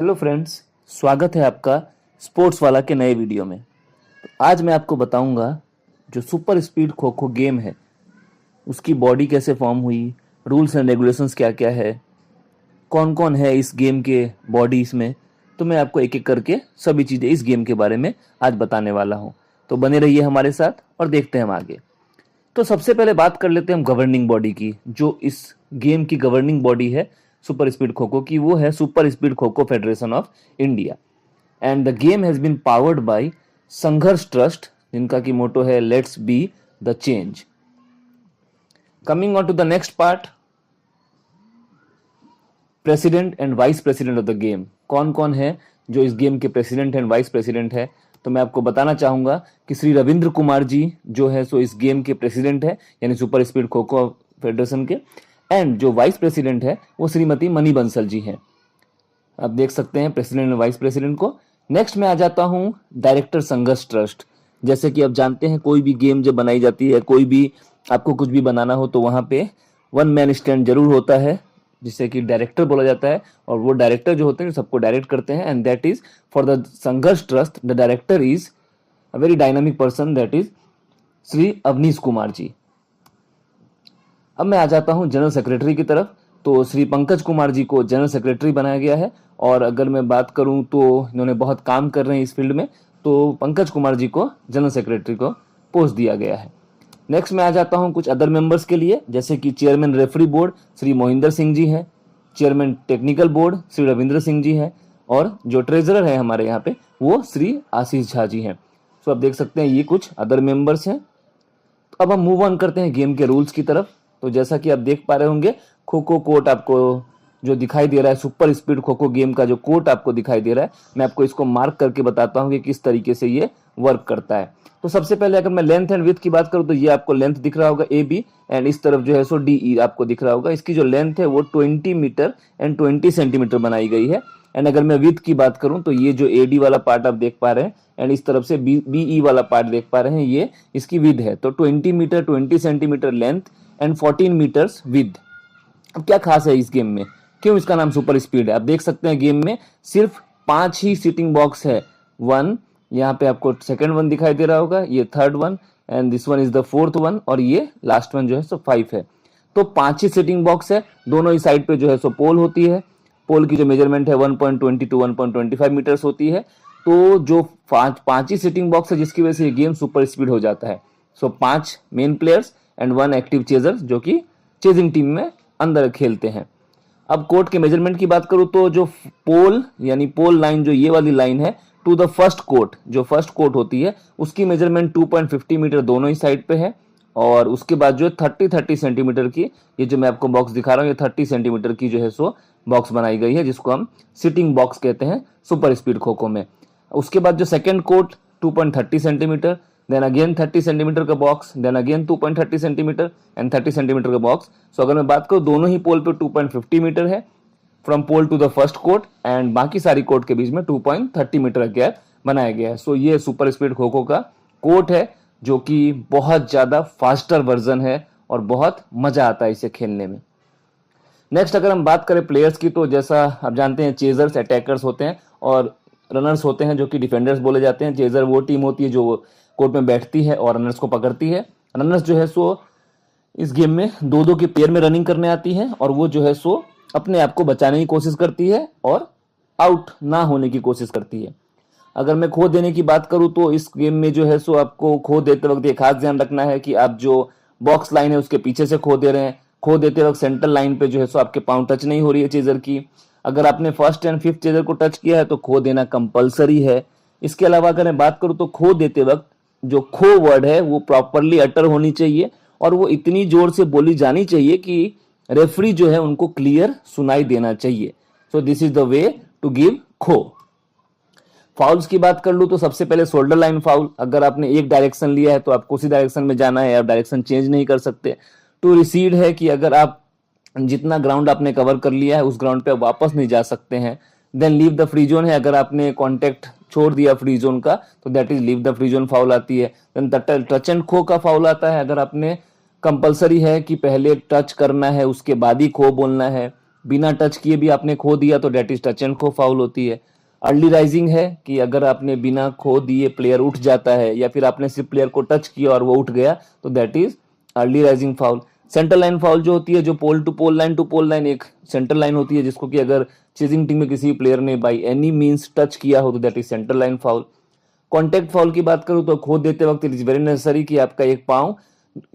Hello friends, स्वागत है आपका स्पोर्ट्स वाला के नए वीडियो में। तो आज मैं आपको बताऊंगा जो सुपर स्पीड खो खो गेम है उसकी बॉडी कैसे फॉर्म हुई, रूल्स एंड रेगुलेशंस क्या क्या है, कौन कौन है इस गेम के बॉडी इसमें। तो मैं आपको एक एक करके सभी चीज़ें इस गेम के बारे में आज बताने वाला हूँ। तो बने रहिए हमारे साथ और देखते हैं हम आगे। तो सबसे पहले बात कर लेते हैं हम गवर्निंग बॉडी की। जो इस गेम की गवर्निंग बॉडी है सुपर स्पीड खो खो की, वो है super speed kho kho federation of India. And the game has been powered by Sangharsh trust, जिनका की मोटो है let's be the change. Coming on to the next part, president and vice president of the game. कौन कौन है जो इस game के president and vice president है? तो मैं आपको बताना चाहूंगा कि श्री रविंद्र कुमार जी जो है सो इस गेम के प्रेसिडेंट है, यानी super speed kho kho federation के। एंड जो वाइस प्रेसिडेंट है वो श्रीमती मनी बंसल जी हैं। आप देख सकते हैं प्रेसिडेंट और वाइस प्रेसिडेंट को। नेक्स्ट में आ जाता हूं डायरेक्टर संघर्ष ट्रस्ट। जैसे कि आप जानते हैं कोई भी गेम जब बनाई जाती है, कोई भी आपको कुछ भी बनाना हो तो वहां पे वन मैन स्टैंड जरूर होता है जिसे कि डायरेक्टर बोला जाता है। और वो डायरेक्टर जो होते हैं सबको डायरेक्ट करते हैं, and that is for the Sangharsh trust the director is a very dynamic person, that is Shri Avnish Kumar ji. अब मैं आ जाता हूं जनरल सेक्रेटरी की तरफ। तो श्री पंकज कुमार जी को जनरल सेक्रेटरी बनाया गया है। और अगर मैं बात करूं तो इन्होंने बहुत काम कर रहे हैं इस फील्ड में, तो पंकज कुमार जी को जनरल सेक्रेटरी को पोस्ट दिया गया है। नेक्स्ट में आ जाता हूं कुछ अदर मेंबर्स के लिए, जैसे कि chairman referee board Shri Mohinder Singh ji हैं, chairman technical board Shri Ravindra Singh ji हैं, और जो ट्रेजरर है हमारे यहाँ पे वो श्री आशीष झा जी हैं। सो आप देख सकते हैं ये कुछ अदर मेंबर्स हैं। तो अब हम मूव ऑन करते हैं गेम के रूल्स की तरफ। तो जैसा कि आप देख पा रहे होंगे खो खो कोर्ट आपको जो दिखाई दे रहा है, सुपर स्पीड खो खो गेम का जो कोर्ट आपको दिखाई दे रहा है, मैं आपको इसको मार्क करके बताता हूँ कि किस तरीके से ये वर्क करता है। तो सबसे पहले अगर मैं लेंथ एंड विड्थ की बात करूँ तो ये आपको लेंथ दिख रहा होगा ए बी, एंड इस तरफ जो है सो डी ई आपको दिख रहा होगा। इसकी जो लेंथ है वो 20 मीटर एंड 20 सेंटीमीटर बनाई गई है। एंड अगर मैं विड्थ की बात करूं तो ये जो ए डी वाला पार्ट आप देख पा रहे हैं एंड इस तरफ से बी ई वाला पार्ट देख पा रहे हैं, ये इसकी विड्थ है। तो 20 metre 20 centimetre length and 14 metres width. अब क्या खास है इस गेम में, क्यों इसका नाम सुपर स्पीड है? आप देख सकते हैं गेम में सिर्फ 5 ही सीटिंग बॉक्स है। वन यहाँ पे आपको सेकंड वन दिखाई दे रहा होगा, ये third one, and this one is the fourth one, और ये लास्ट वन जो है सो 5 है। तो 5 ही सीटिंग बॉक्स है। दोनों ही साइड पे जो है सो पोल होती है। पोल की जो मेजरमेंट है 1.20 टू 1.25 मीटर्स होती है। तो जो पांच ही सीटिंग बॉक्स है जिसकी वजह से ये गेम सुपर स्पीड हो जाता है। सो 5 main players and 1 active chaser जो कि चेजिंग टीम में अंदर खेलते हैं। अब कोर्ट के मेजरमेंट की बात करूं तो जो पोल यानी पोल लाइन जो ये वाली लाइन है टू द फर्स्ट कोर्ट, जो फर्स्ट कोर्ट होती है उसकी मेजरमेंट 2.50 मीटर दोनों ही साइड पे है। और उसके बाद जो 30 सेंटीमीटर की ये जो मैं आपको बॉक्स दिखा रहा हूँ, ये 30 सेंटीमीटर की जो है सो बॉक्स बनाई गई है, जिसको हम सिटिंग बॉक्स कहते हैं सुपर स्पीड खो खो में। उसके बाद जो second court 2.30 centimetre, then again 30 centimetre का box, then again 2.30 centimetre and 30 centimetre का बॉक्स। सो अगर मैं बात करूँ दोनों ही पोल पे 2.50 मीटर है from pole to the first court, and बाकी सारी कोर्ट के बीच में 2.30 मीटर का गैप बनाया गया है। सो ये सुपर स्पीड खो खो का कोर्ट है जो कि बहुत ज्यादा फास्टर वर्जन है और बहुत मजा आता है इसे खेलने में। नेक्स्ट अगर हम बात करें प्लेयर्स की, तो जैसा आप जानते हैं चेजर्स अटैकर्स होते हैं और रनर्स होते हैं जो कि डिफेंडर्स बोले जाते हैं। चेजर वो टीम होती है जो कोर्ट में बैठती है और रनर्स को पकड़ती है। रनर्स जो है सो इस गेम में दो दो के पेयर में रनिंग करने आती है और वो जो है सो अपने आप को बचाने की कोशिश करती है और आउट ना होने की कोशिश करती है। अगर मैं खो देने की बात करूं तो इस गेम में जो है सो आपको खो देते वक्त एक खास ध्यान रखना है कि आप जो बॉक्स लाइन है उसके पीछे से खो दे रहे हैं। खो देते वक्त सेंटर लाइन पे जो है सो आपके पांव टच नहीं हो रही है चेजर की। अगर आपने फर्स्ट एंड फिफ्थ चेजर को टच किया है तो खो देना कंपलसरी है। इसके अलावा अगर मैं बात करूं तो खो देते वक्त जो खो वर्ड है वो प्रॉपरली अटर होनी चाहिए और वो इतनी जोर से बोली जानी चाहिए कि रेफरी जो है उनको क्लियर सुनाई देना चाहिए। So this is the way to give kho. Fouls की बात कर लूं तो सबसे पहले शोल्डर लाइन फाउल। अगर आपने एक डायरेक्शन लिया है तो आपको उसी डायरेक्शन में जाना है, आप डायरेक्शन चेंज नहीं कर सकते। टू रिसीड है कि अगर आप जितना ग्राउंड आपने कवर कर लिया है उस ग्राउंड पे आप वापस नहीं जा सकते हैं। Then leave the free zone है, अगर आपने कॉन्टेक्ट छोड़ दिया फ्री जोन का तो that is leave the free zone foul आती है। देन टच एंड खो का फाउल आता है, अगर आपने कंपलसरी है कि पहले टच करना है उसके बाद ही खो बोलना है। बिना टच किए भी आपने खो दिया तो डेट इज टच एंड खो फाउल होती है। अर्ली राइजिंग है कि अगर आपने बिना खो दिए प्लेयर उठ जाता है या फिर आपने सिर्फ प्लेयर को टच किया और वो उठ गया तो that is early rising foul. Centre line foul जो होती है, जो पोल टू पोल लाइन एक सेंटर लाइन होती है जिसको कि अगर चेजिंग टीम में किसी प्लेयर ने बाई एनी मींस टच किया हो तो that is centre line foul. Contact foul की बात करूं तो खो देते वक्त इट इज वेरी नेसेसरी कि आपका एक पांव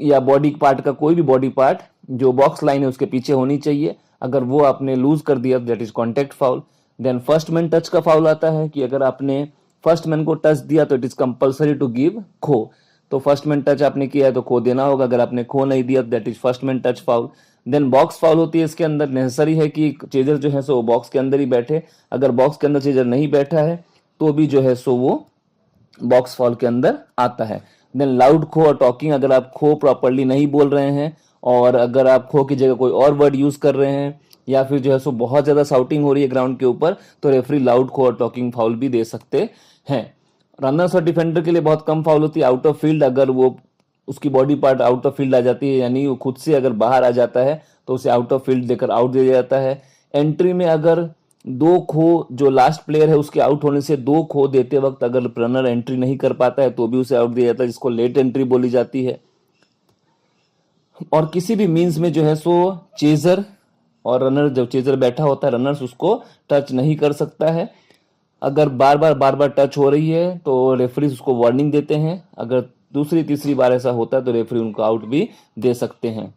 या बॉडी पार्ट का कोई भी बॉडी पार्ट जो बॉक्स लाइन है उसके पीछे होनी चाहिए। अगर वो आपने लूज कर दिया that is contact foul. Then first man touch का फाउल आता है कि अगर आपने फर्स्ट मैन को टच दिया तो it is compulsory to give kho. तो फर्स्ट मैन टच आपने किया है तो खो देना होगा, अगर आपने खो नहीं दिया that is first man touch foul. Then box foul होती है, इसके अंदर नेसेसरी है कि चेजर जो है सो बॉक्स के अंदर ही बैठे। अगर बॉक्स के अंदर चेजर नहीं बैठा है तो भी जो है सो वो बॉक्स फॉल के अंदर आता है। देन लाउड खो और टॉकिंग, अगर आप खो प्रॉपरली नहीं बोल रहे हैं और अगर आप खो की जगह कोई और वर्ड यूज कर रहे हैं या फिर जो है सो बहुत ज्यादा साउटिंग हो रही है ग्राउंड के ऊपर तो रेफरी लाउड खो और टॉकिंग फाउल भी दे सकते हैं। रनर्स और डिफेंडर के लिए बहुत कम फाउल होती है। आउट ऑफ फील्ड, अगर वो उसकी body part out of field आ जाती है यानी वो खुद से अगर बाहर आ जाता है तो उसे आउट ऑफ फील्ड देकर आउट दे दिया जाता है। एंट्री में अगर दो खो, जो लास्ट प्लेयर है उसके आउट होने से दो खो देते वक्त अगर रनर एंट्री नहीं कर पाता है तो भी उसे आउट दिया जाता है, जिसको लेट एंट्री बोली जाती है। और किसी भी मींस में जो है सो चेजर और रनर, जब चेजर बैठा होता है रनर्स उसको टच नहीं कर सकता है। अगर बार बार टच हो रही है तो रेफरी उसको वार्निंग देते हैं। अगर दूसरी तीसरी बार ऐसा होता है तो रेफरी उनको आउट भी दे सकते हैं।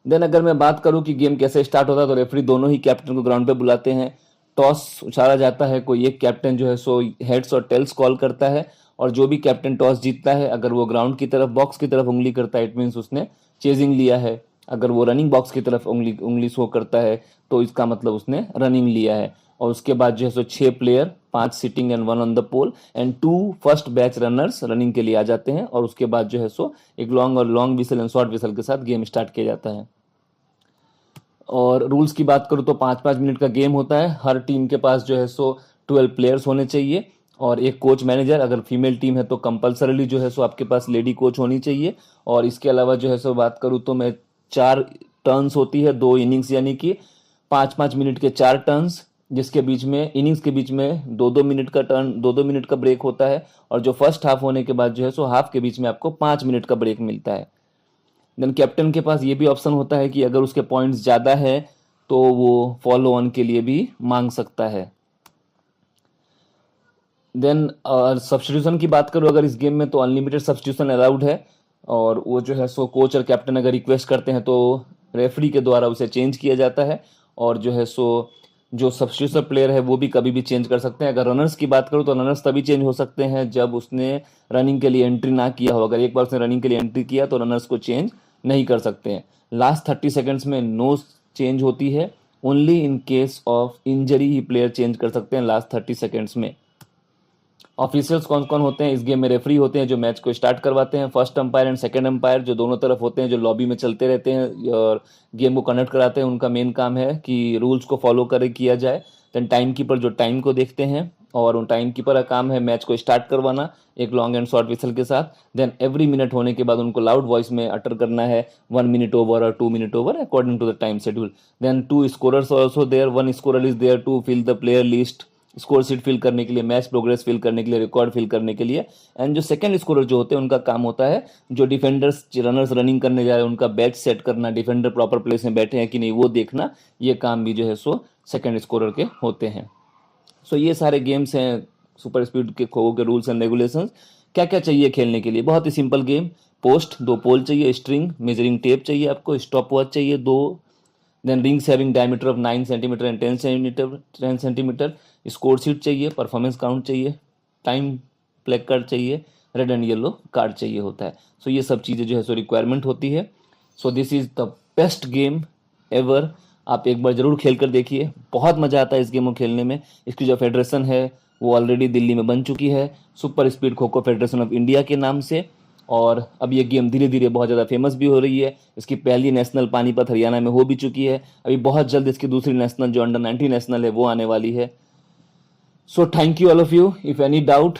देन अगर मैं बात करूं कि गेम कैसे स्टार्ट होता है तो रेफरी दोनों ही कैप्टन को ग्राउंड पे बुलाते हैं। टॉस उछाला जाता है, कोई एक कैप्टन जो है सो हेड्स और टेल्स कॉल करता है और जो भी कैप्टन टॉस जीतता है अगर वो ग्राउंड की तरफ, बॉक्स की तरफ उंगली करता है इट मीन्स उसने चेजिंग लिया है। अगर वो रनिंग बॉक्स की तरफ उंगली शो करता है तो इसका मतलब उसने रनिंग लिया है। और उसके बाद जो है सो 6 player, 5 sitting and 1 on the pole and 2 first batch runners running के लिए आ जाते हैं और उसके बाद जो है सो एक long whistle and short whistle के साथ गेम स्टार्ट किया जाता है। और रूल्स की बात करूं तो 5-5 मिनट का गेम होता है। हर टीम के पास जो है सो 12 प्लेयर्स होने चाहिए और एक कोच मैनेजर। अगर फीमेल टीम है तो कंपलसरीली जो है सो आपके पास लेडी कोच होनी चाहिए। और इसके अलावा जो है सो बात करूं तो मैं 4 टर्न्स होती है, 2 इनिंग्स यानी कि 5-5 मिनट के 4 टर्न्स, जिसके बीच में इनिंग्स के बीच में 2-2 मिनट का टर्न, 2-2 मिनट का ब्रेक होता है। और जो फर्स्ट हाफ होने के बाद जो है सो हाफ के बीच में आपको 5 मिनट का ब्रेक मिलता है। देन कैप्टन के पास ये भी ऑप्शन होता है कि अगर उसके पॉइंट्स ज्यादा है तो वो फॉलो ऑन के लिए भी मांग सकता है। देन सब्स्टिट्यूशन की बात करूं अगर इस गेम में तो अनलिमिटेड सब्स्टिट्यूशन अलाउड है और वो जो है सो कोच और कैप्टन अगर रिक्वेस्ट करते हैं तो रेफरी के द्वारा उसे चेंज किया जाता है। और जो है सो जो सब्स्टिट्यूशन प्लेयर है वो भी कभी भी चेंज कर सकते हैं। अगर रनर्स की बात करूं तो रनर्स तभी चेंज हो सकते हैं जब उसने रनिंग के लिए एंट्री ना किया हो। अगर एक बार उसने रनिंग के लिए एंट्री किया तो रनर्स को चेंज नहीं कर सकते हैं। लास्ट 30 सेकंड्स में नो चेंज होती है, only in case of injury he player change कर सकते हैं लास्ट 30 सेकंड्स में। ऑफिशियल्स कौन कौन होते हैं इस गेम में? रेफरी होते हैं जो मैच को स्टार्ट करवाते हैं, first umpire and second umpire जो दोनों तरफ होते हैं, जो लॉबी में चलते रहते हैं और गेम को कंडक्ट कराते हैं। उनका मेन काम है कि रूल्स को फॉलो करे किया जाए। देन टाइम कीपर जो टाइम को देखते हैं और उन टाइम कीपर का काम है मैच को स्टार्ट करवाना एक लॉन्ग एंड शॉर्ट विसल के साथ। देन एवरी मिनट होने के बाद उनको लाउड वॉइस में अटर करना है 1 मिनट ओवर और 2 minute over according to the time schedule. Then 2 scorers also there, 1 scorer is there to fill the player list, score sheet fill करने के लिए, मैच प्रोग्रेस फिल करने के लिए, रिकॉर्ड फिल करने के लिए। एंड जो सेकंड स्कोरर जो होते हैं उनका काम होता है जो डिफेंडर्स रनर्स रनिंग करने जा रहे हैं उनका बैच सेट करना, डिफेंडर प्रॉपर प्लेस में बैठे हैं कि नहीं वो देखना। ये काम भी जो है सो सेकंड स्कोरर के होते हैं। सो ये सारे गेम्स हैं सुपर स्पीड के खो के रूल्स एंड रेगुलेशंस। क्या क्या चाहिए खेलने के लिए? बहुत ही सिंपल गेम। पोस्ट 2 पोल चाहिए, स्ट्रिंग, मेजरिंग टेप चाहिए आपको, स्टॉप वॉच चाहिए 2, then rings having diameter of 9 centimetre and 10 centimetre, score sheet चाहिए, परफॉर्मेंस काउंट चाहिए, टाइम प्लेक कार्ड चाहिए, रेड एंड येलो कार्ड चाहिए होता है। सो ये सब चीज़ें जो है सो रिक्वायरमेंट होती है। सो this is the best game ever. आप एक बार जरूर खेल कर देखिए, बहुत मजा आता है इस गेम को खेलने में। इसकी जो फेडरेशन है वो ऑलरेडी दिल्ली में बन चुकी है, super speed kho kho federation of India के नाम से। और अब ये गेम धीरे धीरे बहुत ज़्यादा फेमस भी हो रही है। इसकी पहली नेशनल पानीपत हरियाणा में हो भी चुकी है, अभी बहुत जल्द इसकी दूसरी नेशनल जो अंडर 19 नेशनल है वो आने वाली है। So thank you all of you. If any doubt